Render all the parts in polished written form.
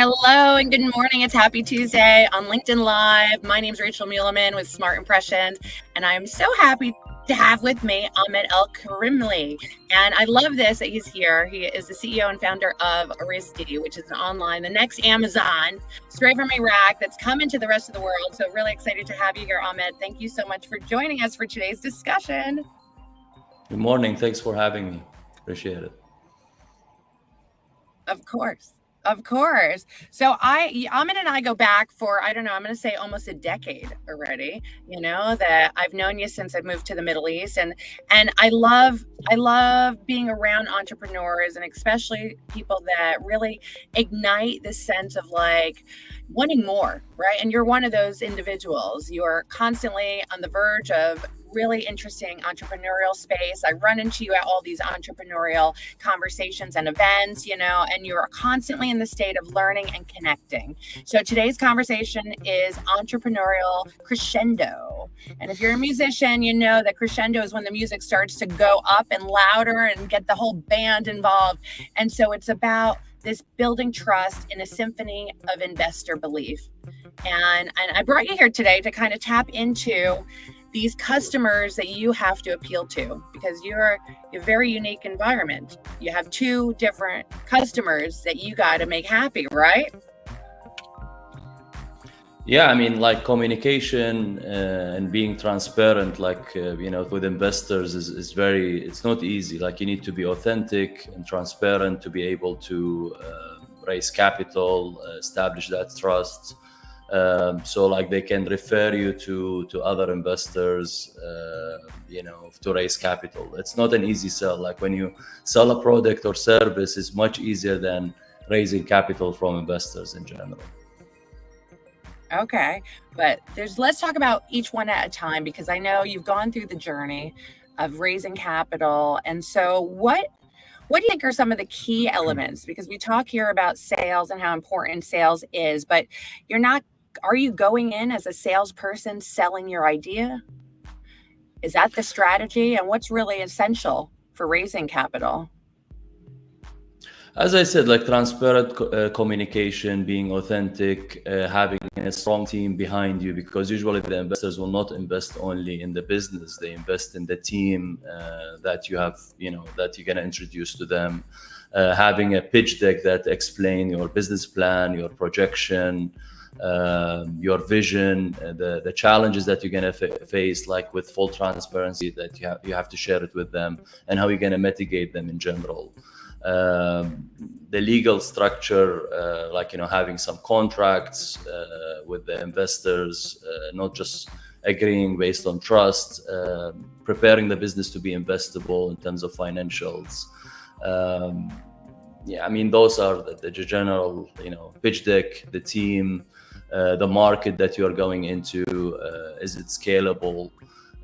Hello and good morning. It's Happy Tuesday on LinkedIn Live. My name is Rachel Muleman with Smart Impressions, and I'm so happy to have with me Ahmed Al Kiremli. And I love this that he's here. He is the CEO and founder of Orisdi, which is an online, the next Amazon, straight from Iraq, that's coming to the rest of the world. So really excited to have you here, Ahmed. Thank you so much for joining us for today's discussion. Good morning. Thanks for having me. Appreciate it. Of course. So Ahmed and I go back for, I'm going to say almost a decade already, that I've known you since I moved to the Middle East. And I love being around entrepreneurs, and especially people that really ignite this sense of like wanting more, right? And you're one of those individuals. You're constantly on the verge of really interesting entrepreneurial space. I run into you at all these entrepreneurial conversations and events, and you're constantly in the state of learning and connecting. So today's conversation is Entrepreneurial Crescendo. And if you're a musician, you know that crescendo is when the music starts to go up and louder and get the whole band involved. And so it's about this building trust in a symphony of investor belief. And I brought you here today to kind of tap into these customers that you have to appeal to, because you're a very unique environment. You have two different customers that you got to make happy, right? Yeah, I mean, like communication and being transparent, with investors it's not easy. Like you need to be authentic and transparent to be able to raise capital, establish that trust. So like they can refer you to other investors, to raise capital. It's not an easy sell. Like when you sell a product or service, it's much easier than raising capital from investors in general. Okay, but let's talk about each one at a time, because I know you've gone through the journey of raising capital. And so what do you think are some of the key elements? Because we talk here about sales and how important sales is, but are you going in as a salesperson selling your idea? Is that the strategy? And what's really essential for raising capital? As I said, like transparent communication, being authentic, having a strong team behind you, because usually the investors will not invest only in the business, they invest in the team that you have, that you're going to introduce to them. Having a pitch deck that explain your business plan, your projection, your vision, the challenges that you're going to face, like with full transparency, that you have to share it with them, and how you're going to mitigate them in general. The legal structure, having some contracts with the investors, not just agreeing based on trust, preparing the business to be investable in terms of financials. Those are the general, pitch deck, the team, the market that you are going into, is it scalable,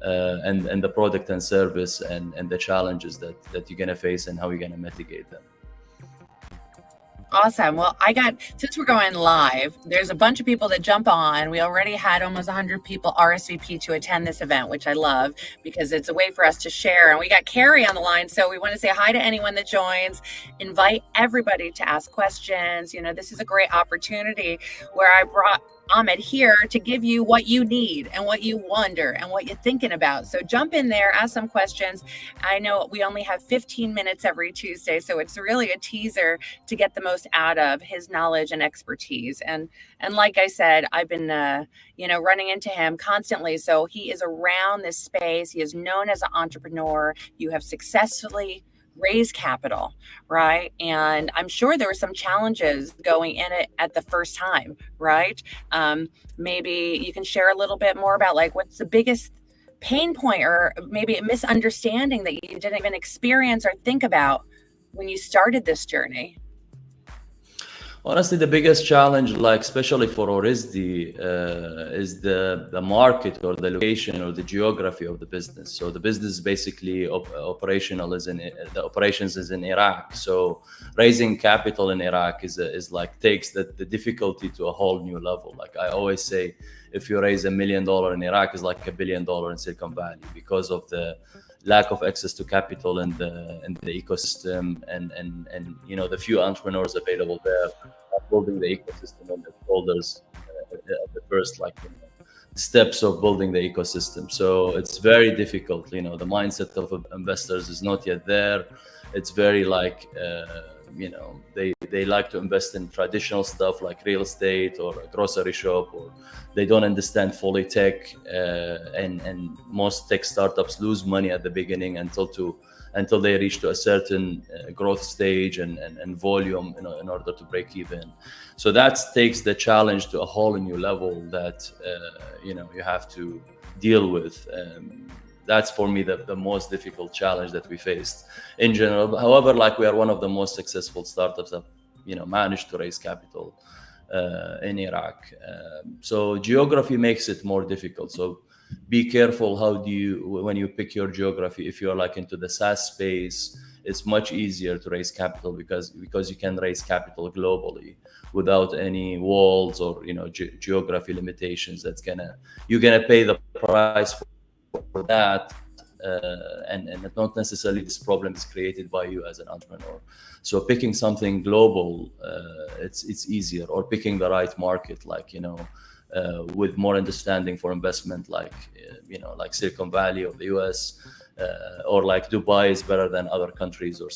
and the product and service and the challenges that you're going to face and how you're going to mitigate them. Awesome. Well, since we're going live, there's a bunch of people that jump on. We already had almost 100 people RSVP to attend this event, which I love because it's a way for us to share. And we got Carrie on the line. So we want to say hi to anyone that joins, invite everybody to ask questions. This is a great opportunity where I brought Ahmed here to give you what you need and what you wonder and what you're thinking about. So jump in there, ask some questions. I know we only have 15 minutes every Tuesday, so it's really a teaser to get the most out of his knowledge and expertise. And like I said, I've been running into him constantly. So he is around this space. He is known as an entrepreneur. You have successfully raise capital, right? And I'm sure there were some challenges going in it at the first time, right? Maybe you can share a little bit more about like what's the biggest pain point or maybe a misunderstanding that you didn't even experience or think about when you started this journey. Honestly, the biggest challenge, like especially for Orisdi, is the market or the location or the geography of the business. So the business basically operational the operations is in Iraq. So raising capital in Iraq is like takes the difficulty to a whole new level. Like I always say, if you raise $1 million in Iraq, it's like $1 billion in Silicon Valley because of the lack of access to capital in the ecosystem, and you know, the few entrepreneurs available there are building the ecosystem on their shoulders at the first, like, you know, steps of building the ecosystem. So it's very difficult. You know, the mindset of investors is not yet there. It's very like, you know, they like to invest in traditional stuff like real estate or a grocery shop, or they don't understand fully tech, and most tech startups lose money at the beginning until they reach to a certain growth stage and volume, you know, in order to break even. So that takes the challenge to a whole new level that you know, you have to deal with. That's for me the most difficult challenge that we faced in general. However, like, we are one of the most successful startups that, you know, managed to raise capital in Iraq. So geography makes it more difficult. So be careful when you pick your geography. If you're like into the SaaS space, it's much easier to raise capital because you can raise capital globally without any walls or, you know, geography limitations. You're gonna pay the price for that, and not necessarily this problem is created by you as an entrepreneur. So picking something global, it's easier, or picking the right market, like, you know, with more understanding for investment, like, you know, like Silicon Valley or the US, or like Dubai is better than other countries or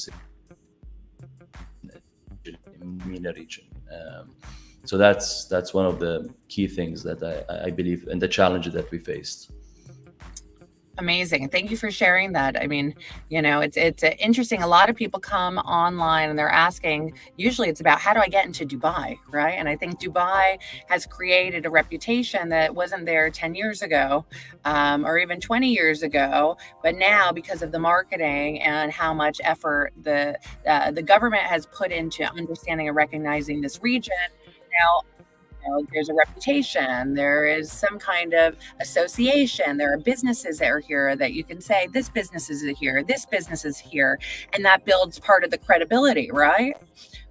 in MENA region. So that's one of the key things that I believe, and the challenges that we faced. Amazing. Thank you for sharing that. I mean, you know, it's interesting. A lot of people come online and they're asking, usually it's about, how do I get into Dubai, right? And I think Dubai has created a reputation that wasn't there 10 years ago, or even 20 years ago. But now, because of the marketing and how much effort the government has put into understanding and recognizing this region, now, there's a reputation, there is some kind of association, there are businesses that are here that you can say, this business is here, this business is here, and that builds part of the credibility, right?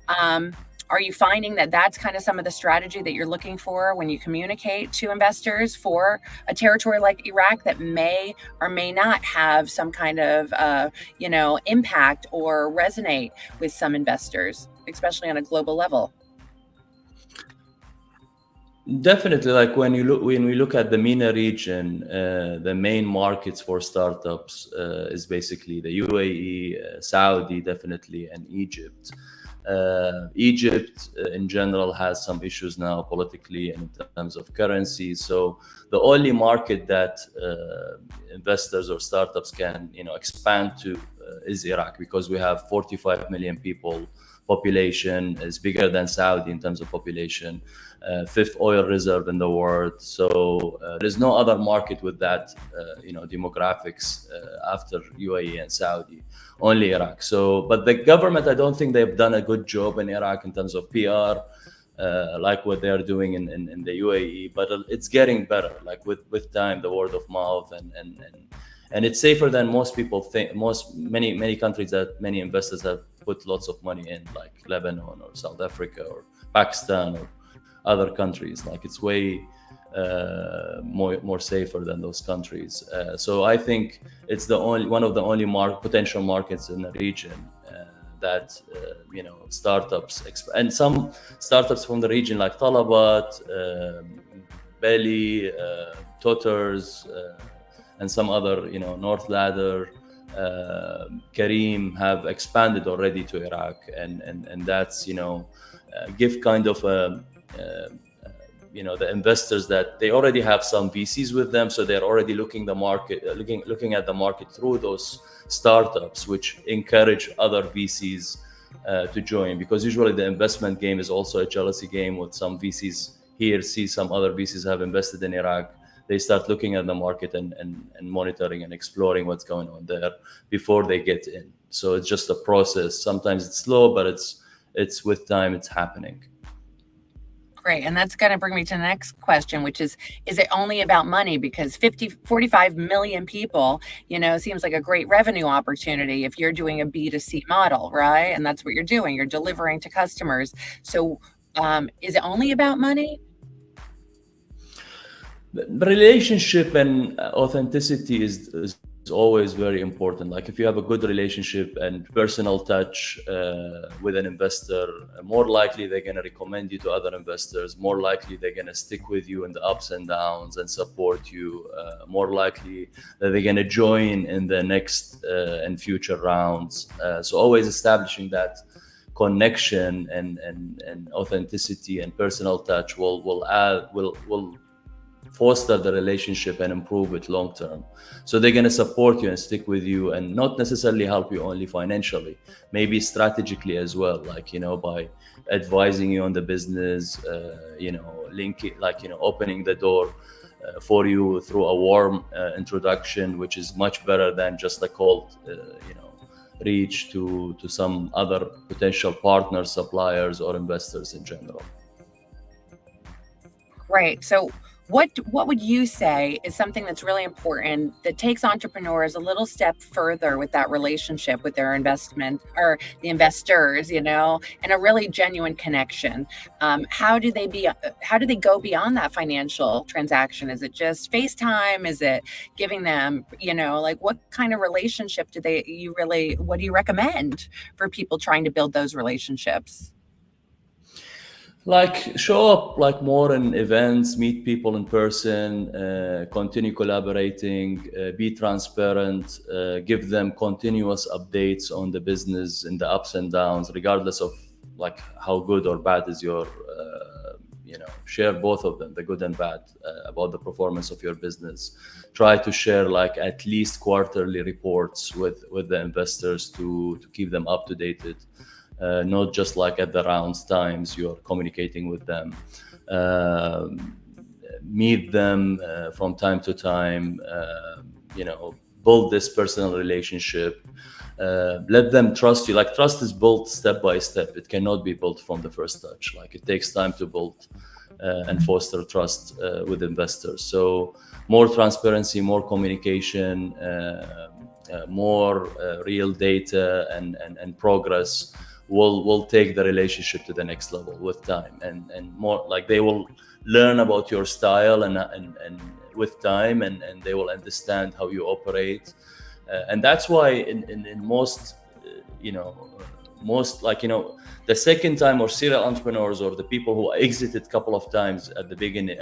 Are you finding that that's kind of some of the strategy that you're looking for when you communicate to investors for a territory like Iraq that may or may not have some kind of, you know, impact or resonate with some investors, especially on a global level? Definitely, like when we look at the MENA region, the main markets for startups is basically the UAE, Saudi, definitely, and Egypt. Egypt in general has some issues now politically and in terms of currency. So the only market that investors or startups can, you know, expand to is Iraq, because we have 45 million people. Population is bigger than Saudi in terms of population. Fifth oil reserve in the world. So there's no other market with that, you know, demographics after UAE and Saudi. Only Iraq. So, but the government, I don't think they've done a good job in Iraq in terms of PR, like what they're doing in the UAE. But it's getting better, like with time, the word of mouth, and it's safer than most people think. Many countries that many investors have put lots of money in, like Lebanon or South Africa or Pakistan or other countries. Like, it's way more safer than those countries. So I think it's one of the only potential markets in the region that you know, startups and some startups from the region like Talabat, Belly, Totters, and some other, you know, North Ladder, Kareem, have expanded already to Iraq, and that's, you know, give kind of you know, the investors that they already have some VCs with them, so they're already looking at the market through those startups, which encourage other VCs to join, because usually the investment game is also a jealousy game. With some VCs here see some other VCs have invested in Iraq, they start looking at the market and monitoring and exploring what's going on there before they get in. So it's just a process. Sometimes it's slow, but it's with time, it's happening. Great. And that's going to bring me to the next question, which is it only about money? Because 45 million people, you know, seems like a great revenue opportunity if you're doing a B2C model, right? And that's what you're doing. You're delivering to customers. So is it only about money? The relationship and authenticity is always very important. Like if you have a good relationship and personal touch with an investor, more likely they're going to recommend you to other investors, more likely they're going to stick with you in the ups and downs and support you, more likely that they're going to join in the next and future rounds. So always establishing that connection and authenticity and personal touch will foster the relationship and improve it long term. So they're going to support you and stick with you, and not necessarily help you only financially, maybe strategically as well, like, you know, by advising you on the business, you know, linking, like, you know, opening the door for you through a warm introduction, which is much better than just a cold you know, reach to some other potential partners, suppliers, or investors in general. Right. So what would you say is something that's really important that takes entrepreneurs a little step further with that relationship with their investment or the investors, you know, and a really genuine connection? How do they go beyond that financial transaction? Is it just FaceTime? Is it giving them, you know, like what kind of relationship what do you recommend for people trying to build those relationships? Like show up like more in events, meet people in person, continue collaborating, be transparent, give them continuous updates on the business in the ups and downs, regardless of like how good or bad is your you know, share both of them, the good and bad, about the performance of your business. Try to share like at least quarterly reports with the investors to keep them up to date. Not just like at the rounds times you're communicating with them. Meet them from time to time, you know, build this personal relationship. Let them trust you. Like trust is built step by step. It cannot be built from the first touch. Like it takes time to build and foster trust with investors. So more transparency, more communication, more real data and progress will take the relationship to the next level with time, and more like they will learn about your style and with time, and they will understand how you operate. And that's why in most you know, most, like, you know, the second time or serial entrepreneurs or the people who exited a couple of times at the beginning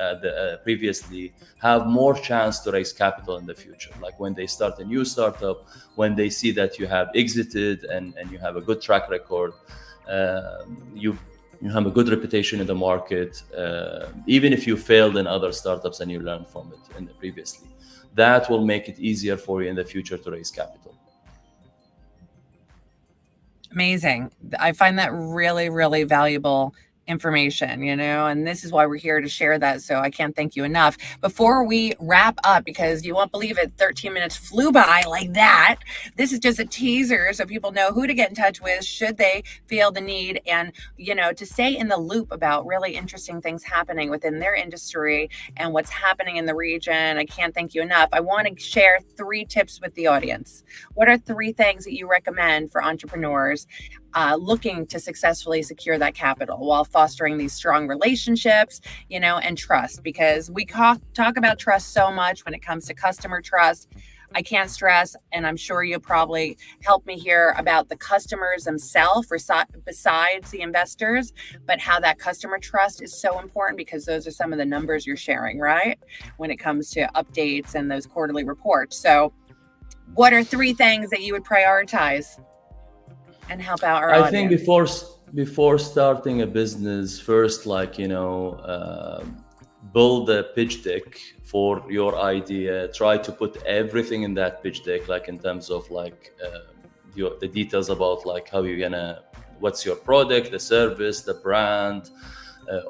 previously have more chance to raise capital in the future. Like when they start a new startup, when they see that you have exited and you have a good track record, you have a good reputation in the market, even if you failed in other startups and you learned from it in the previously, that will make it easier for you in the future to raise capital. Amazing. I find that really, really valuable information, you know, and this is why we're here to share that. So I can't thank you enough. Before we wrap up, because you won't believe it, 13 minutes flew by like that. This is just a teaser so people know who to get in touch with should they feel the need, and, you know, to stay in the loop about really interesting things happening within their industry and what's happening in the region. I can't thank you enough. I want to share 3 tips with the audience. What are 3 things that you recommend for entrepreneurs looking to successfully secure that capital while fostering these strong relationships, you know, and trust? Because we talk about trust so much when it comes to customer trust. I can't stress, and I'm sure you'll probably help me here, about the customers themselves besides the investors, but how that customer trust is so important, because those are some of the numbers you're sharing, right? When it comes to updates and those quarterly reports. So what are 3 things that you would prioritize and help out our audience? I think before starting a business, first, like, you know, build a pitch deck for your idea. Try to put everything in that pitch deck, like in terms of like the details about like how you're gonna, what's your product, the service, the brand,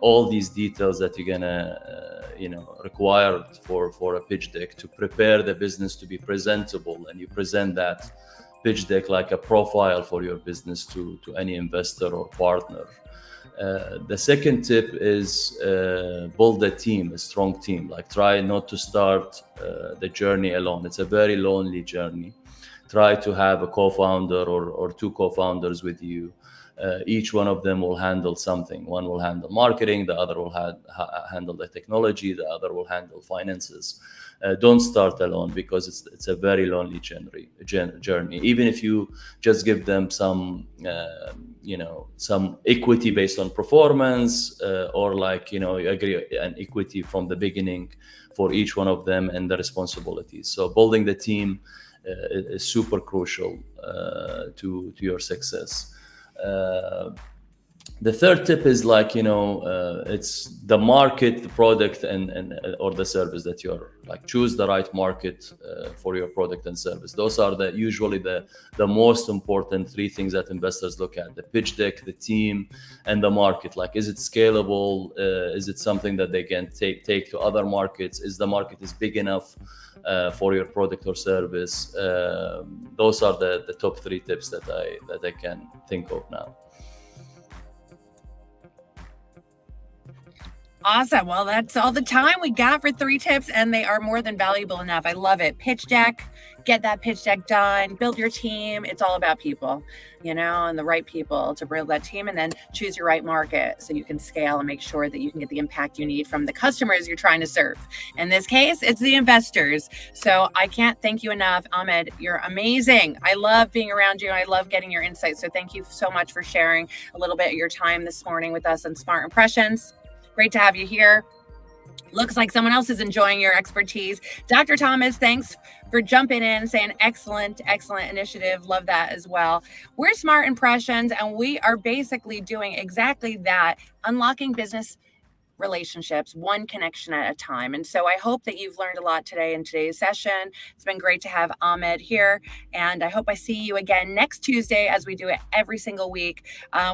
all these details that you're gonna you know, require for a pitch deck to prepare the business to be presentable, and you present that pitch deck like a profile for your business to any investor or partner. The second tip is build a team, a strong team. Like try not to start the journey alone. It's a very lonely journey. Try to have a co-founder or 2 co-founders with you. Each one of them will handle something. One will handle marketing, the other will handle the technology, the other will handle finances. Don't start alone, because it's a very lonely journey. Even if you just give them some some equity based on performance, or like you agree an equity from the beginning for each one of them and the responsibilities. So building the team is super crucial to your success. The third tip is like it's the market, the product, and or the service that you're like. Choose the right market for your product and service. Those are usually the most important three things that investors look at: the pitch deck, the team, and the market. Like, is it scalable? Is it something that they can take to other markets? Is the market is big enough for your product or service? Those are the top three tips that I can think of now. Awesome. Well, that's all the time we got for 3 tips, and they are more than valuable enough. I love it. Pitch deck, get that pitch deck done, build your team. It's all about people, and the right people to build that team, and then choose your right market so you can scale and make sure that you can get the impact you need from the customers you're trying to serve. In this case, it's the investors. So I can't thank you enough, Ahmed. You're amazing. I love being around you. I love getting your insights. So thank you so much for sharing a little bit of your time this morning with us on Smart Impressions. Great to have you here. Looks like someone else is enjoying your expertise. Dr. Thomas, thanks for jumping in, saying excellent initiative. Love that as well. We're Smart Impressions, and we are basically doing exactly that, unlocking business relationships one connection at a time. And so I hope that you've learned a lot today in today's session. It's been great to have Ahmed here, and I hope I see you again next Tuesday, as we do it every single week.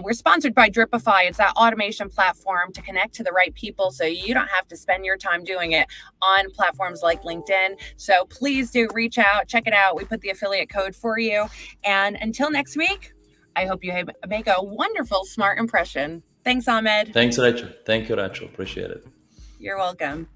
We're sponsored by Dripify. It's that automation platform to connect to the right people, so you don't have to spend your time doing it on platforms like LinkedIn. So please do reach out, check it out. We put the affiliate code for you. And until next week, I hope you make a wonderful Smart Impression. Thanks, Ahmed. Thanks, Rachel. Thank you, Rachel. Appreciate it. You're welcome.